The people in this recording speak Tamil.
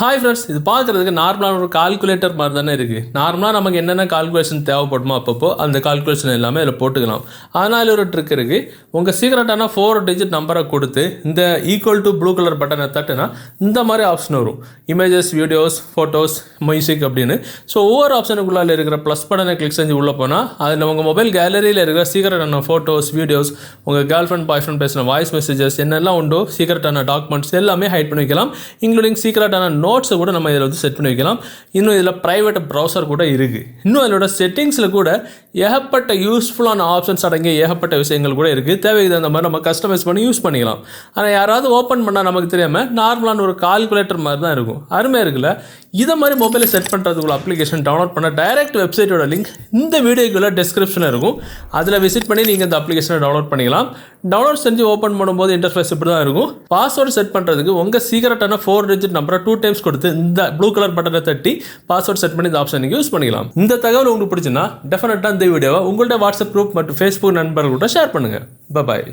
ஹாய் ஃப்ரெண்ட்ஸ், இது பார்க்குறதுக்கு நார்மலான ஒரு கால்குலேட்டர் மாதிரி தானே இருக்குது. நார்மலாக நமக்கு என்னென்ன கால்குலேஷன் தேவைப்படுமோ அப்பப்போ அந்த கால்குலேஷன் எல்லாமே இதில் போட்டுக்கலாம். அதனால் ஒரு ட்ரிக் இருக்குது. உங்கள் சீக்ரெட்டான 4 டிஜிட் நம்பரை கொடுத்து இந்த ஈக்குவல் டு ப்ளூ கலர் பட்டனை தட்டுனா இந்த மாதிரி ஆப்ஷன் வரும். இமேஜஸ், வீடியோஸ், ஃபோட்டோஸ், மியூசிக் அப்படின்னு. ஸோ ஒவ்வொரு ஆப்ஷனுக்குள்ளால் இருக்கிற ப்ளஸ் பட்டனை கிளிக் செஞ்சு உள்ளே போனால் அதில் உங்கள் மொபைல் கேலரியில் இருக்கிற சீக்ரெட்டான ஃபோட்டோஸ், வீடியோஸ், உங்கள் கேர்ள் ஃப்ரெண்ட், பாய் ஃப்ரெண்ட் பேசின வாய்ஸ் மெசேஜஸ் என்னெல்லாம் உண்டோ, சீக்ரெட்டான டாக்குமெண்ட்ஸ் எல்லாமே ஹைட் பண்ணி வைக்கலாம். இன்க்ளூடிங் சீக்ரெட்டான நோட்ஸை கூட நம்ம இதில் வந்து செட் பண்ணி வைக்கலாம். இன்னும் இதில் ப்ரைவேட் ப்ரௌசர் கூட இருக்குது. இன்னும் அதோட செட்டிங்ஸில் கூட ஏகப்பட்ட யூஸ்ஃபுல்லான ஆப்ஷன்ஸ் அடங்கிய ஏகப்பட்ட விஷயங்கள் கூட இருக்குது. தேவைக்கு அந்த மாதிரி நம்ம கஸ்டமைஸ் பண்ணி யூஸ் பண்ணிக்கலாம். ஆனால் யாராவது ஓப்பன் பண்ணால் நமக்கு தெரியாமல் நார்மலான ஒரு கால்குலேட்டர் மாதிரி தான் இருக்கும். அருமையாக இருக்குல்ல? இதை மாதிரி மொபைலை செட் பண்ணுறதுக்குள்ள அப்ளிகேஷன் டவுன்லோட் பண்ண டைரக்ட் வெப்சைட்டோட லிங்க் இந்த வீடியோக்குள்ள டிஸ்கிரிப்ஷனில் இருக்கும். அதில் விசிட் பண்ணி நீங்கள் இந்த அப்ளிகேஷனை டவுன்லோட் பண்ணிக்கலாம். டவுன்லோட் செஞ்சு ஓப்பன் பண்ணும்போது இன்டர்ஃபேஸ் இப்படி தான் இருக்கும். பாஸ்வேர்டு செட் பண்ணுறதுக்கு உங்கள் சீக்ரெட்டான 4 டிஜிட் நம்பரை 2 டைம்ஸ் கொடுத்து இந்த ப்ளூ கலர் பட்டனை தட்டி பாஸ்வேர்ட் செட் பண்ணி இந்த ஆப்ஷன் நீங்கள் யூஸ் பண்ணிக்கலாம். இந்த தகவல் உங்களுக்கு பிடிச்சுன்னா டெஃபினட்டாக இந்த வீடியோவை உங்கள்ட்ட வாட்ஸ்அப் குரூப் மற்றும் ஃபேஸ்புக் நண்பர்கள்கிட்ட ஷேர் பண்ணுங்கள். பாய்.